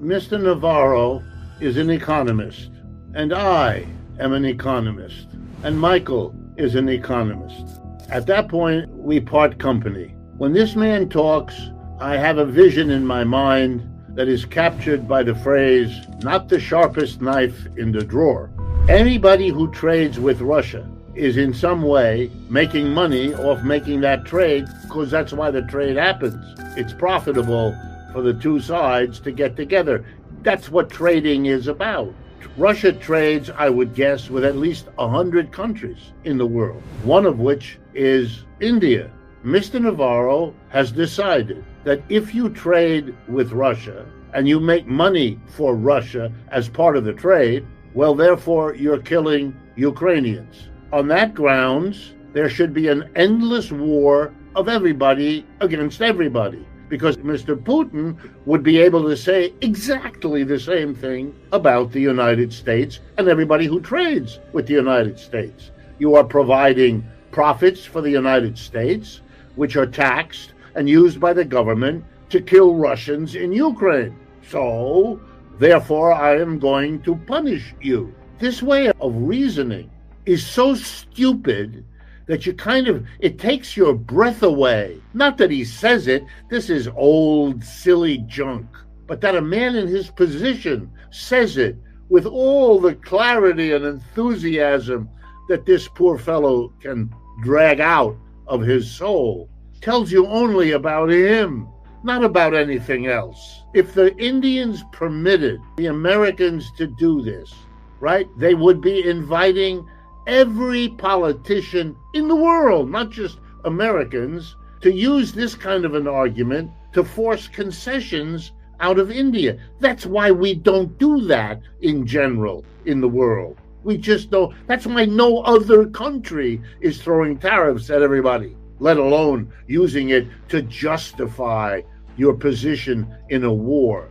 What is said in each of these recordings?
Mr. Navarro is an economist, and I am an economist, and Michael is an economist. At that point, we part company. When this man talks, I have a vision in my mind that is captured by the phrase, not the sharpest knife in the drawer. Anybody who trades with Russia is in some way making money off making that trade, because that's why the trade happens. It's profitable for the two sides to get together. That's what trading is about. Russia trades, I would guess, with at least 100 countries in the world, one of which is India. Mr. Navarro has decided that if you trade with Russia and you make money for Russia as part of the trade, well, therefore, you're killing Ukrainians. On that grounds, there should be an endless war of everybody against everybody, because Mr. Putin would be able to say exactly the same thing about the United States and everybody who trades with the United States. You are providing profits for the United States, which are taxed and used by the government to kill Russians in Ukraine. So, therefore, I am going to punish you. This way of reasoning is so stupid that it takes your breath away. Not that he says it, this is old, silly junk, but that a man in his position says it with all the clarity and enthusiasm that this poor fellow can drag out of his soul tells you only about him, not about anything else. If the Indians permitted the Americans to do this, right, they would be inviting every politician in the world, not just Americans, to use this kind of an argument to force concessions out of India. That's why we don't do that in general in the world. We just don't. That's why no other country is throwing tariffs at everybody, let alone using it to justify your position in a war.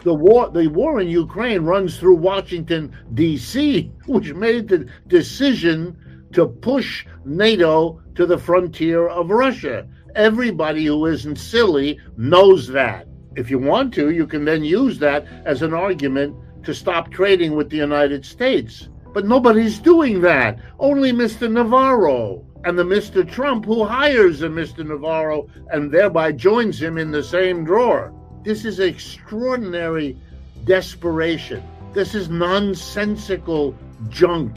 The war in Ukraine runs through Washington, D.C., which made the decision to push NATO to the frontier of Russia. Everybody who isn't silly knows that. If you want to, you can then use that as an argument to stop trading with the United States. But nobody's doing that. Only Mr. Navarro and the Mr. Trump who hires a Mr. Navarro and thereby joins him in the same drawer. This is extraordinary desperation. This is nonsensical junk.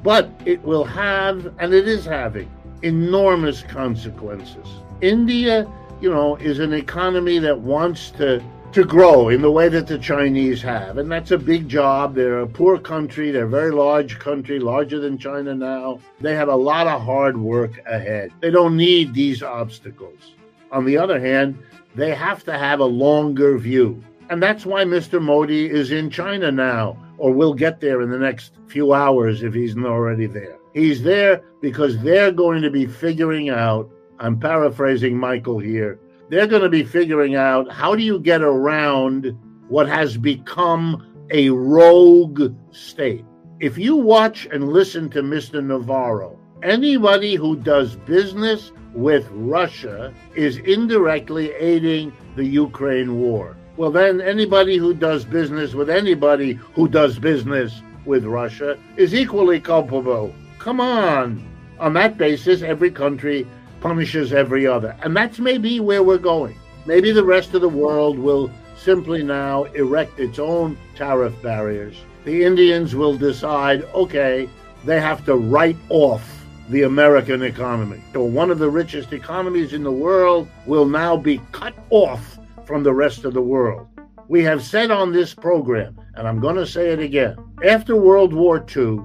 But it will have, and it is having, enormous consequences. India, is an economy that wants to grow in the way that the Chinese have. And that's a big job. They're a poor country. They're a very large country, larger than China now. They have a lot of hard work ahead. They don't need these obstacles. On the other hand, they have to have a longer view. And that's why Mr. Modi is in China now, or will get there in the next few hours if he's not already there. He's there because they're going to be figuring out, I'm paraphrasing Michael here, they're going to be figuring out how do you get around what has become a rogue state. If you watch and listen to Mr. Navarro, anybody who does business with Russia is indirectly aiding the Ukraine war. Well, then anybody who does business with anybody who does business with Russia is equally culpable. Come on. On that basis, every country punishes every other. And that's maybe where we're going. Maybe the rest of the world will simply now erect its own tariff barriers. The Indians will decide, okay, they have to write off the American economy. So one of the richest economies in the world will now be cut off from the rest of the world. We have said on this program, and I'm going to say it again, after World War II,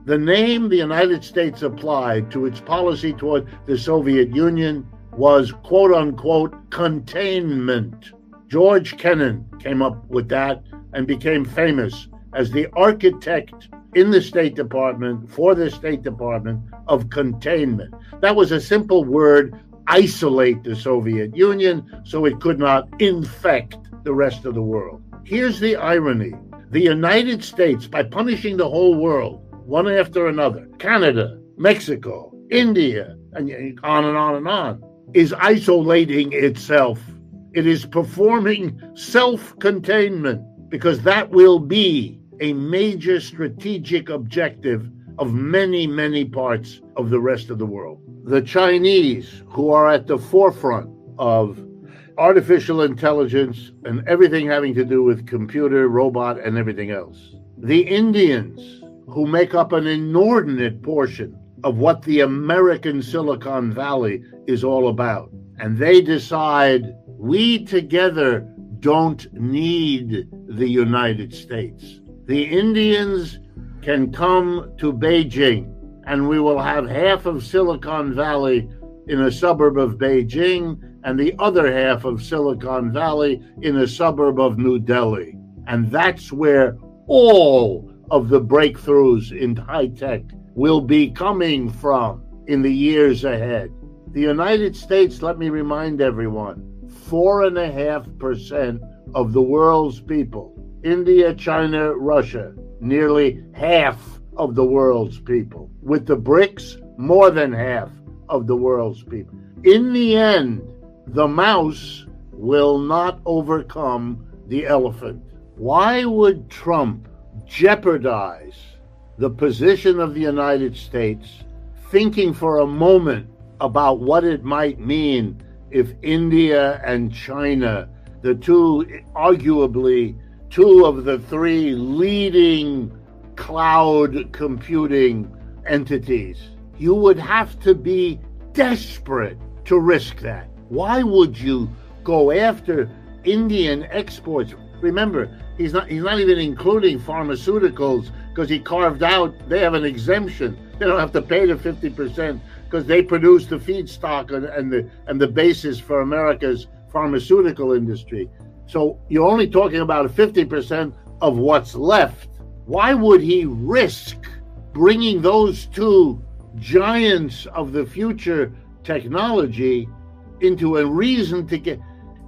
the name the United States applied to its policy toward the Soviet Union was, quote unquote, containment. George Kennan came up with that and became famous as the architect in the State Department, for the State Department, of containment. That was a simple word, isolate the Soviet Union so it could not infect the rest of the world. Here's the irony. The United States, by punishing the whole world, one after another, Canada, Mexico, India, and on and on and on, is isolating itself. It is performing self-containment. because that will be a major strategic objective of many, many parts of the rest of the world. The Chinese, who are at the forefront of artificial intelligence and everything having to do with computer, robot, and everything else. The Indians, who make up an inordinate portion of what the American Silicon Valley is all about. And they decide, we together don't need the United States. The Indians can come to Beijing, and we will have half of Silicon Valley in a suburb of Beijing and the other half of Silicon Valley in a suburb of New Delhi. And that's where all of the breakthroughs in high tech will be coming from in the years ahead. The United States, let me remind everyone, 4.5% of the world's people. India, China, Russia, nearly half of the world's people. With the BRICS, more than half of the world's people. In the end, the mouse will not overcome the elephant. Why would Trump jeopardize the position of the United States, thinking for a moment about what it might mean if India and China, the arguably two of the three leading cloud computing entities, you would have to be desperate to risk that. Why would you go after Indian exports? Remember, he's not even including pharmaceuticals, because he carved out, they have an exemption. They don't have to pay the 50% because they produce the feedstock and the basis for America's pharmaceutical industry. So you're only talking about 50% of what's left. Why would he risk bringing those two giants of the future technology into a reason to get?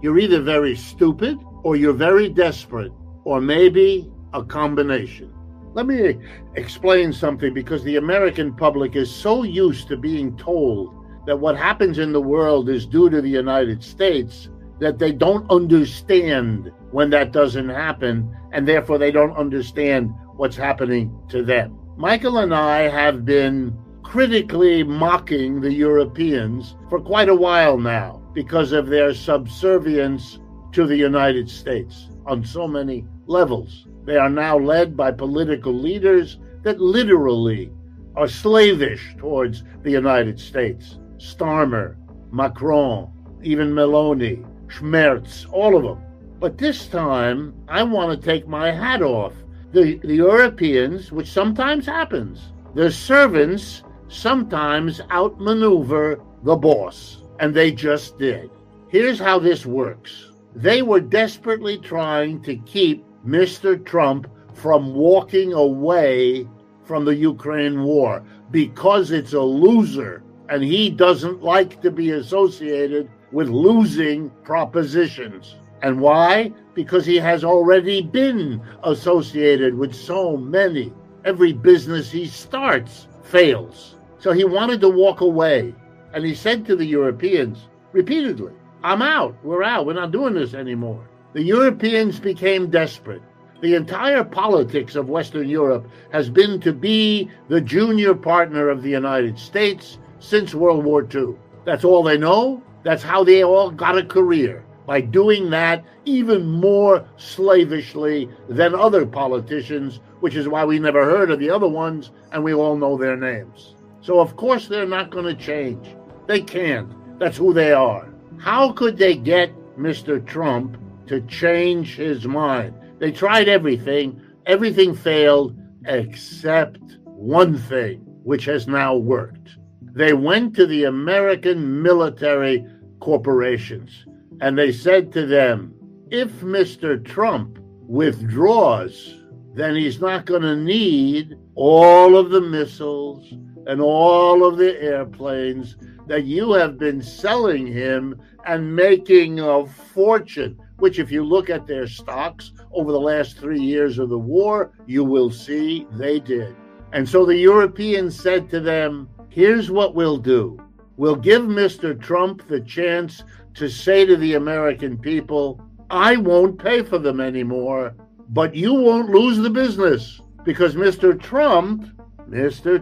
You're either very stupid or you're very desperate, or maybe a combination. Let me explain something, because the American public is so used to being told that what happens in the world is due to the United States that they don't understand when that doesn't happen, and therefore they don't understand what's happening to them. Michael and I have been critically mocking the Europeans for quite a while now because of their subservience to the United States on so many levels. They are now led by political leaders that literally are slavish towards the United States. Starmer, Macron, even Meloni, Schmerz, all of them. But this time, I want to take my hat off. The Europeans, which sometimes happens, the servants sometimes outmaneuver the boss, and they just did. Here's how this works. They were desperately trying to keep Mr. Trump from walking away from the Ukraine war because it's a loser, and he doesn't like to be associated with losing propositions. And why? Because he has already been associated with so many. Every business he starts fails. So he wanted to walk away. And he said to the Europeans repeatedly, I'm out. We're out. We're not doing this anymore. The Europeans became desperate. The entire politics of Western Europe has been to be the junior partner of the United States since World War II. That's all they know. That's how they all got a career, by doing that even more slavishly than other politicians, which is why we never heard of the other ones, and we all know their names. So of course they're not going to change. They can't. That's who they are. How could they get Mr. Trump to change his mind? They tried everything. Everything failed except one thing, which has now worked. They went to the American military corporations and they said to them, if Mr. Trump withdraws, then he's not going to need all of the missiles and all of the airplanes that you have been selling him and making a fortune, which if you look at their stocks over the last 3 years of the war, you will see they did. And so the Europeans said to them, here's what we'll do. We'll give Mr. Trump the chance to say to the American people, I won't pay for them anymore. but you won't lose the business because Mr.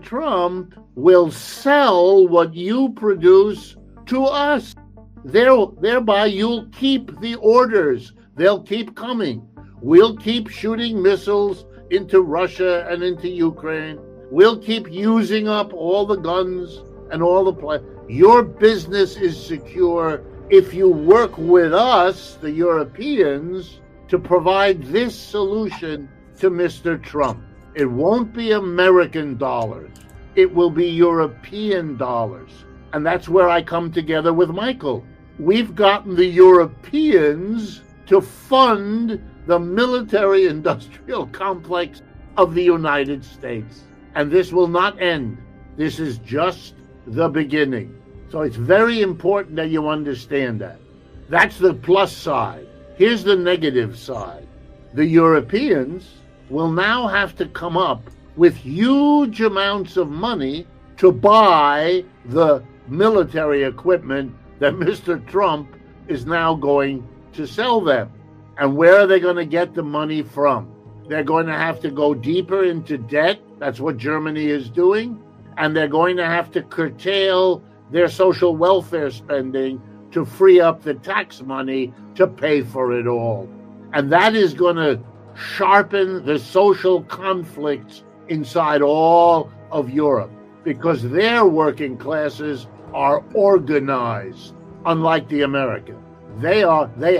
Trump will sell what you produce to us. Thereby, you'll keep the orders. They'll keep coming. We'll keep shooting missiles into Russia and into Ukraine. We'll keep using up all the guns and all the Your business is secure if you work with us, the Europeans, to provide this solution to Mr. Trump. It won't be American dollars. It will be European dollars. And that's where I come together with Michael. We've gotten the Europeans to fund the military-industrial complex of the United States. And this will not end. This is just the beginning. So it's very important that you understand that. That's the plus side. Here's the negative side. The Europeans will now have to come up with huge amounts of money to buy the military equipment that Mr. Trump is now going to sell them. And where are they going to get the money from? They're going to have to go deeper into debt. That's what Germany is doing. And they're going to have to curtail their social welfare spending to free up the tax money to pay for it all. And that is going to sharpen the social conflicts inside all of Europe because their working classes are organized, unlike the American. They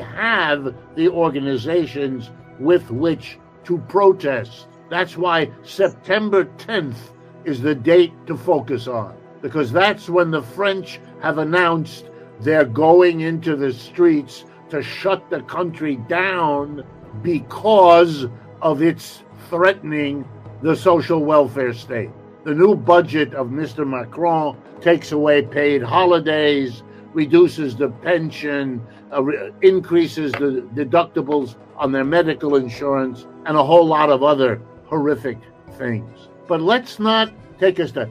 have the organizations with which to protest. That's why September 10th is the date to focus on, because that's when the French have announced they're going into the streets to shut the country down because of its threatening the social welfare state. The new budget of Mr. Macron takes away paid holidays, reduces the pension, increases the deductibles on their medical insurance, and a whole lot of other horrific things. But let's not take a step.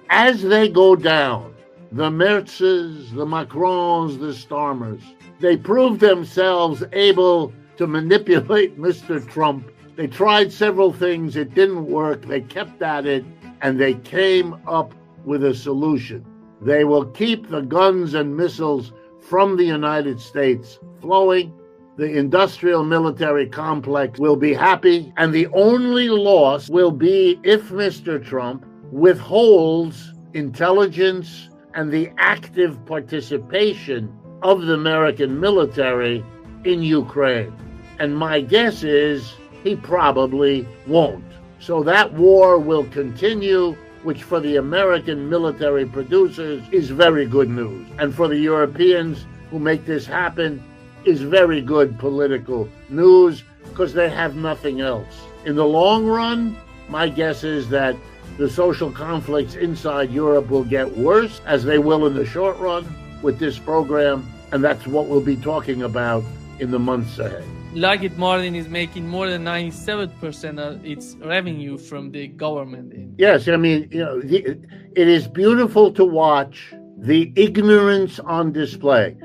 As they go down, the Merzes, the Macrons, the Starmers, they proved themselves able to manipulate Mr. Trump. They tried several things. It didn't work. They kept at it, and they came up with a solution. They will keep the guns and missiles from the United States flowing. The industrial military complex will be happy, and the only loss will be if Mr. Trump withholds intelligence and the active participation of the American military in Ukraine. And my guess is he probably won't. So that war will continue, which for the American military producers is very good news. And for the Europeans who make this happen is very good political news because they have nothing else. In the long run, my guess is that the social conflicts inside Europe will get worse, as they will in the short run with this program, and that's what we'll be talking about in the months ahead. Lockheed Martin is making more than 97% of its revenue from the government. Yes, I mean, it is beautiful to watch the ignorance on display.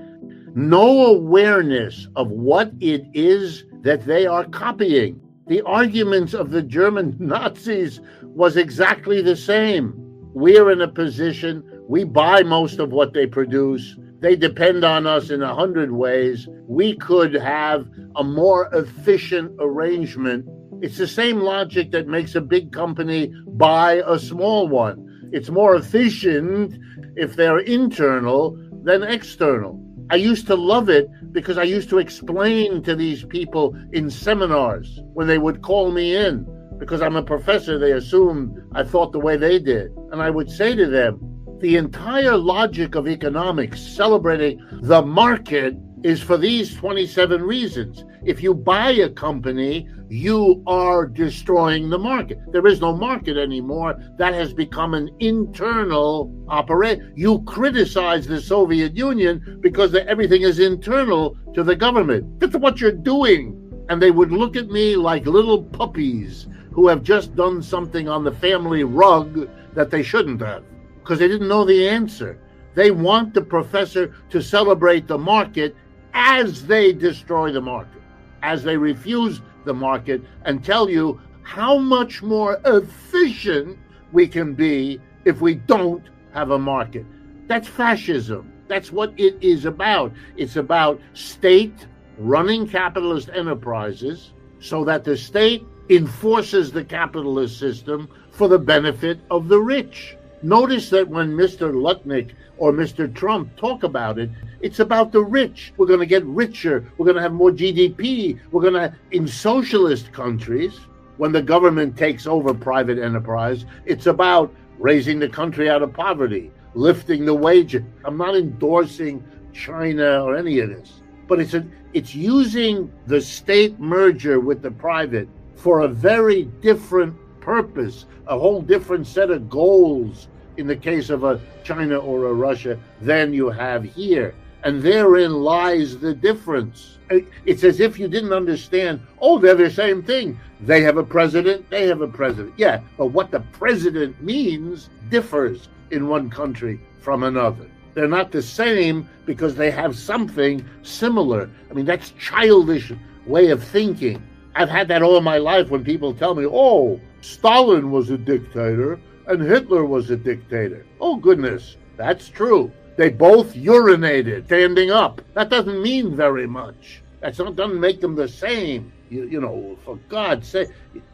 No awareness of what it is that they are copying. The arguments of the German Nazis was exactly the same. We're in a position, we buy most of what they produce. They depend on us in 100 ways. We could have a more efficient arrangement. It's the same logic that makes a big company buy a small one. It's more efficient if they're internal than external. I used to love it because I used to explain to these people in seminars when they would call me in. Because I'm a professor, they assumed I thought the way they did. And I would say to them, the entire logic of economics, celebrating the market, is for these 27 reasons. If you buy a company, you are destroying the market. There is no market anymore. That has become an internal operation. You criticize the Soviet Union because everything is internal to the government. That's what you're doing. And they would look at me like little puppies who have just done something on the family rug that they shouldn't have, because they didn't know the answer. They want the professor to celebrate the market as they destroy the market, as they refuse the market and tell you how much more efficient we can be if we don't have a market. That's fascism. That's what it is about. It's about state running capitalist enterprises so that the state enforces the capitalist system for the benefit of the rich. Notice that when Mr. Lutnick or Mr. Trump talk about it, it's about the rich. We're going to get richer. We're going to have more GDP. We're going to, in socialist countries, when the government takes over private enterprise, it's about raising the country out of poverty, lifting the wages. I'm not endorsing China or any of this, but it's using the state merger with the private for a very different purpose, a whole different set of goals in the case of a China or a Russia than you have here. And therein lies the difference. It's as if you didn't understand, oh, they're the same thing. They have a president, they have a president. Yeah, but what the president means differs in one country from another. They're not the same because they have something similar. I mean, that's childish way of thinking. I've had that all my life when people tell me, oh, Stalin was a dictator and Hitler was a dictator. Oh, goodness, that's true. They both urinated standing up. That doesn't mean very much. That doesn't make them the same. You know, for God's sake.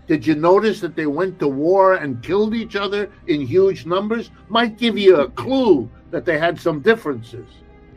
Did you notice that they went to war and killed each other in huge numbers? Might give you a clue that they had some differences.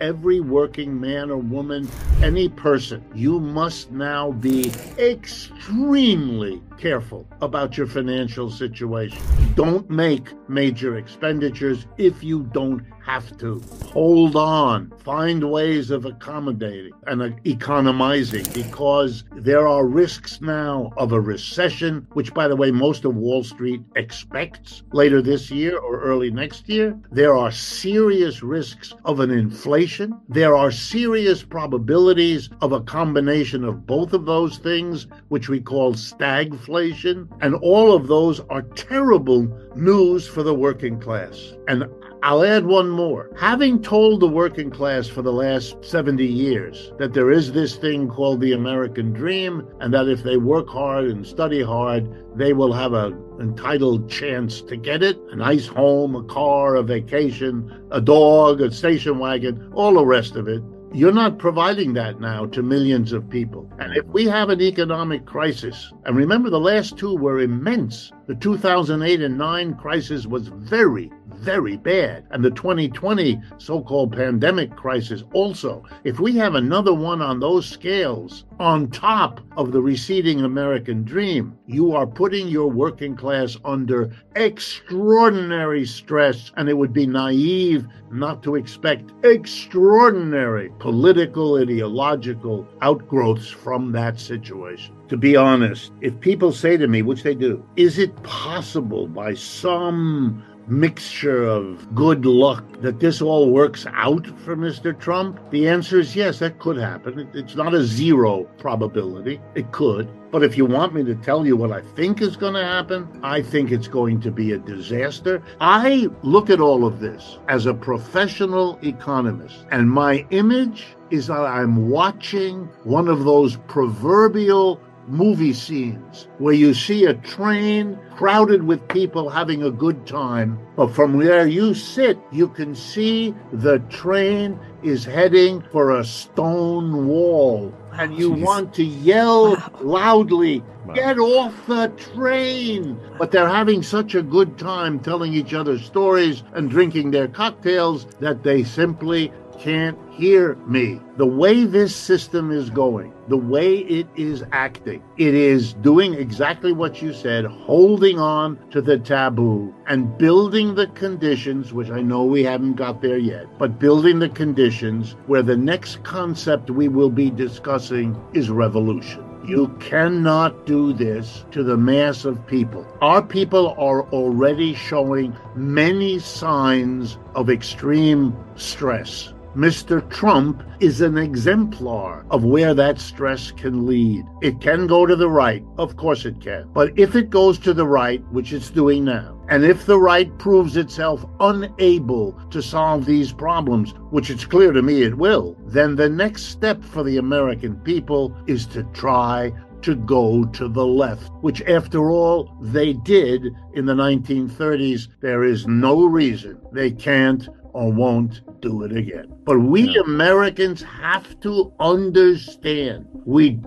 Every working man or woman, any person, you must now be extremely careful about your financial situation. Don't make major expenditures if you don't have to. Hold on. Find ways of accommodating and economizing, because there are risks now of a recession, which, by the way, most of Wall Street expects later this year or early next year. There are serious risks of an inflation. There are serious probabilities of a combination of both of those things, which we call stagflation. And all of those are terrible news for the working class. And I'll add one more. Having told the working class for the last 70 years that there is this thing called the American dream, and that if they work hard and study hard, they will have an entitled chance to get it, a nice home, a car, a vacation, a dog, a station wagon, all the rest of it. You're not providing that now to millions of people. And if we have an economic crisis, and remember the last two were immense. The 2008 and 9 crisis was very, very bad. And the 2020 so-called pandemic crisis also. If we have another one on those scales on top of the receding American dream, you are putting your working class under extraordinary stress, and it would be naive not to expect extraordinary political, ideological outgrowths from that situation. To be honest, if people say to me, which they do, is it possible by some mixture of good luck that this all works out for Mr. Trump? The answer is yes, that could happen. It's not a zero probability. It could. But if you want me to tell you what I think is going to happen, I think it's going to be a disaster. I look at all of this as a professional economist, and my image is that I'm watching one of those proverbial movie scenes where you see a train crowded with people having a good time, but from where you sit, you can see the train is heading for a stone wall, and you want to yell loudly, "Get off the train!" But they're having such a good time telling each other stories and drinking their cocktails that they simply can't hear me. The way this system is going, the way it is acting, it is doing exactly what you said, holding on to the taboo and building the conditions, which I know we haven't got there yet, but building the conditions where the next concept we will be discussing is revolution. You cannot do this to the mass of people. Our people are already showing many signs of extreme stress. Mr. Trump is an exemplar of where that stress can lead. It can go to the right. Of course it can. But if it goes to the right, which it's doing now, and if the right proves itself unable to solve these problems, which it's clear to me it will, then the next step for the American people is to try to go to the left, which after all they did in the 1930s. There is no reason they can't or won't do it again. But we Americans have to understand we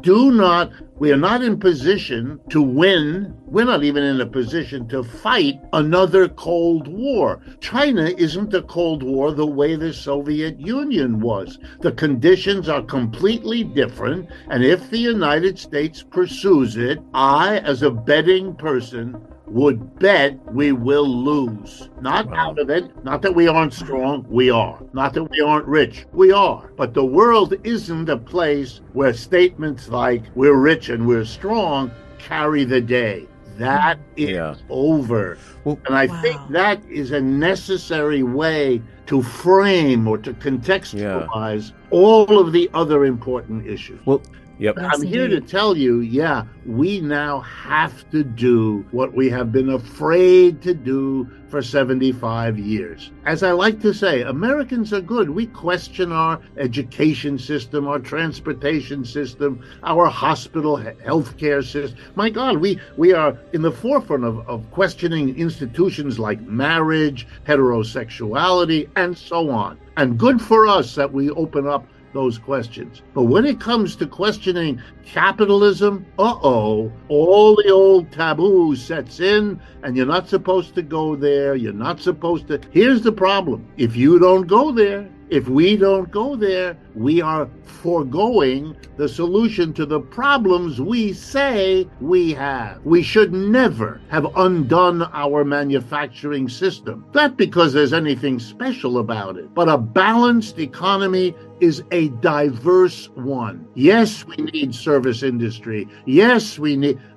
are not in position to win. We're not even in a position to fight another Cold War. China isn't a Cold War the way the Soviet Union was. The conditions are completely different. And if the United States pursues it, I, as a betting person, would bet we will lose. Not out of it. Not that we aren't strong. We are. Not that we aren't rich. We are. But the world isn't a place where statements like we're rich and we're strong carry the day. That is over. Well, and I think that is a necessary way to frame or to contextualize all of the other important issues. Well, I'm here to tell you, we now have to do what we have been afraid to do for 75 years. As I like to say, Americans are good. We question our education system, our transportation system, our hospital healthcare system. My God, we are in the forefront of questioning institutions like marriage, heterosexuality, and so on. And good for us that we open up those questions. But when it comes to questioning capitalism, all the old taboo sets in, and you're not supposed to go there. You're not supposed to. Here's the problem. If you don't go there, if we don't go there, we are foregoing the solution to the problems we say we have. We should never have undone our manufacturing system. Not because there's anything special about it, but a balanced economy is a diverse one. Yes, we need service industry. Yes,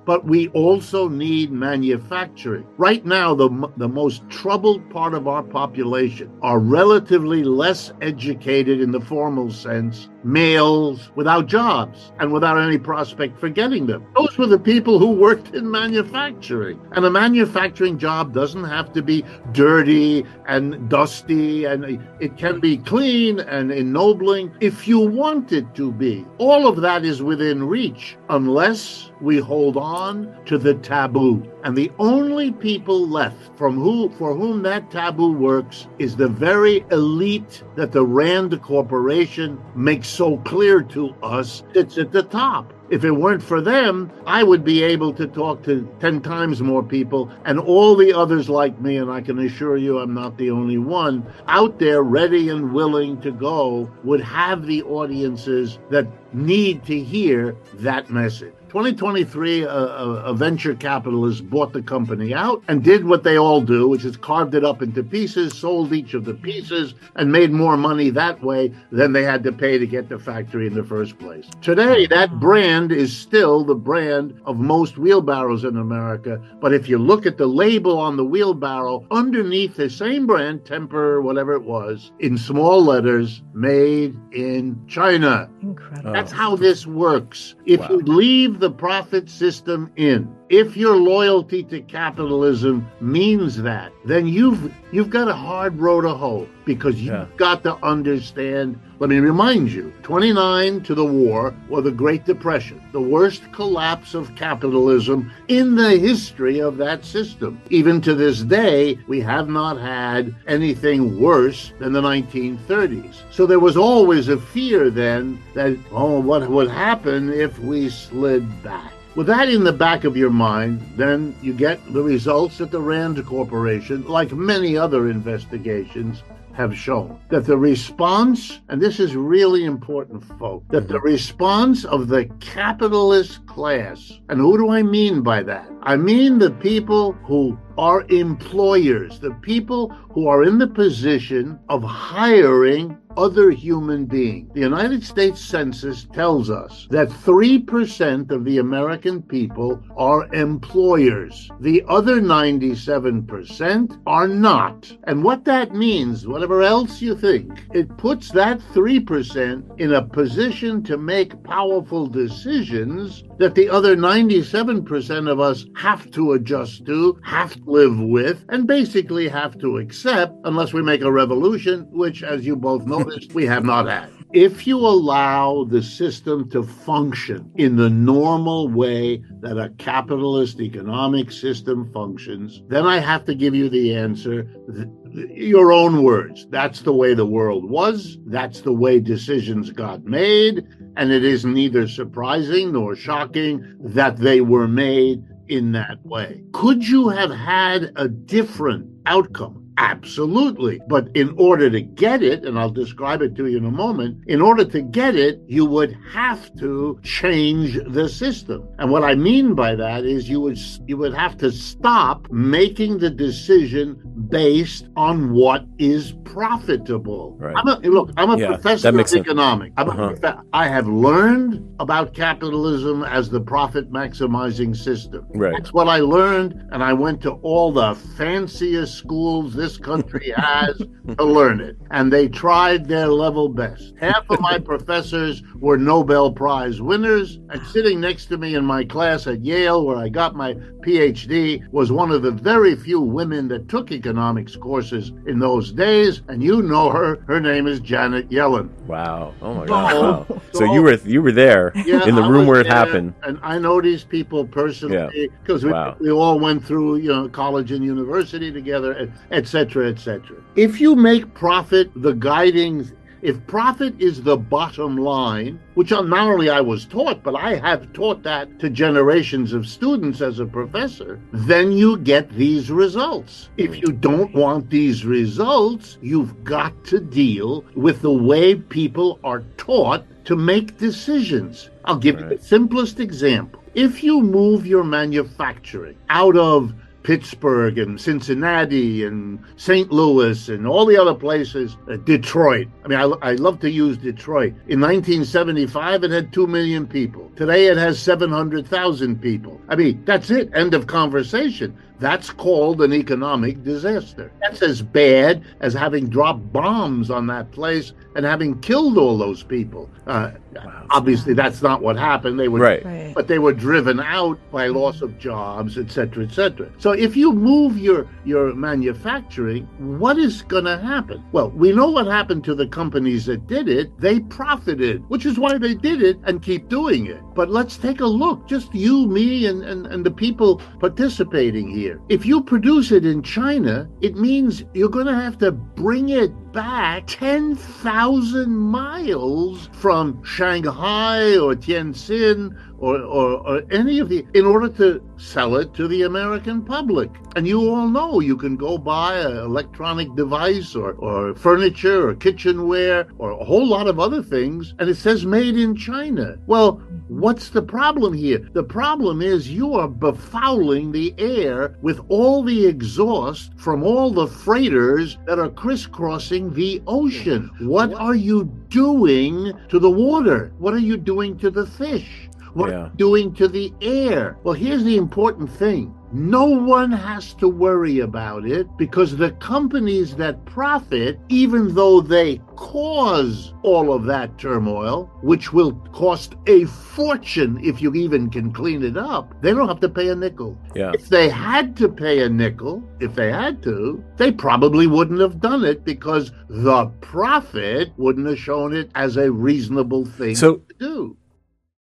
but we also need manufacturing. Right now, the most troubled part of our population are relatively less educated in the formal sense, males without jobs and without any prospect for getting them. Those were the people who worked in manufacturing. And a manufacturing job doesn't have to be dirty and dusty, and it can be clean and ennobling if you want it to be. All of that is within reach unless we hold on to the taboo. And the only people left for whom that taboo works is the very elite that the Rand Corporation makes so clear to us sits at the top. If it weren't for them, I would be able to talk to 10 times more people, and all the others like me, and I can assure you I'm not the only one, out there ready and willing to go, would have the audiences that need to hear that message. 2023, a venture capitalist bought the company out and did what they all do, which is carved it up into pieces, sold each of the pieces, and made more money that way than they had to pay to get the factory in the first place. Today, that brand is still the brand of most wheelbarrows in America. But if you look at the label on the wheelbarrow, underneath the same brand, Temper, whatever it was, in small letters, made in China. Incredible. That's how this works. If you leave the profit system in, if your loyalty to capitalism means that, then you've got a hard row to hoe, because you've got to understand. Let me remind you, 29 to the war or the Great Depression, the worst collapse of capitalism in the history of that system. Even to this day, we have not had anything worse than the 1930s. So there was always a fear then that, what would happen if we slid back? With that in the back of your mind, then you get the results that the Rand Corporation, like many other investigations, have shown. That the response, and this is really important, folks, that the response of the capitalist class, and who do I mean by that? I mean the people who are employers, the people who are in the position of hiring other human beings. The United States Census tells us that 3% of the American people are employers. The other 97% are not. And what that means, whatever else you think, it puts that 3% in a position to make powerful decisions that the other 97% of us have to adjust to, have to live with, and basically have to accept, unless we make a revolution, which, as you both noticed, we have not had. If you allow the system to function in the normal way that a capitalist economic system functions, then I have to give you the answer, your own words. That's the way the world was. That's the way decisions got made. And it is neither surprising nor shocking that they were made in that way. Could you have had a different outcome? Absolutely. But in order to get it, and I'll describe it to you in a moment, in order to get it, you would have to change the system. And what I mean by that is you would have to stop making the decision based on what is profitable. Right. I'm a professor of economics. I have learned about capitalism as the profit maximizing system. Right. That's what I learned, and I went to all the fanciest schools this country has to learn it. And they tried their level best. Half of my professors were Nobel Prize winners, and sitting next to me in my class at Yale, where I got my PhD, was one of the very few women that took economics courses in those days, and you know her. Her name is Janet Yellen. Wow. Oh my God. Wow. So you were there in the room where it happened. And I know these people personally because we all went through college and university together, et cetera, et cetera. If you make profit the guiding, if profit is the bottom line, which not only I was taught, but I have taught that to generations of students as a professor, then you get these results. If you don't want these results, you've got to deal with the way people are taught to make decisions. I'll give you the simplest example. If you move your manufacturing out of Pittsburgh and Cincinnati and St. Louis and all the other places, Detroit. I mean, I love to use Detroit. In 1975, it had 2 million people. Today, it has 700,000 people. I mean, that's it. End of conversation. That's called an economic disaster. That's as bad as having dropped bombs on that place and having killed all those people. Obviously, that's not what happened. They were, but they were driven out by loss of jobs, et cetera, et cetera. So if you move your manufacturing, what is going to happen? Well, we know what happened to the companies that did it. They profited, which is why they did it and keep doing it. But let's take a look, just you, me, and the people participating here. If you produce it in China, it means you're going to have to bring it back 10,000 miles from Shanghai or Tianjin or any of the, in order to sell it to the American public. And you all know you can go buy an electronic device or furniture or kitchenware or a whole lot of other things, and it says made in China. Well, what's the problem here? The problem is you are befouling the air with all the exhaust from all the freighters that are crisscrossing the ocean. What are you doing to the water? What are you doing to the fish? What are you doing to the air? Well, here's the important thing. No one has to worry about it because the companies that profit, even though they cause all of that turmoil, which will cost a fortune if you even can clean it up, they don't have to pay a nickel. If they had to pay a nickel, if they had to, they probably wouldn't have done it because the profit wouldn't have shown it as a reasonable thing to do.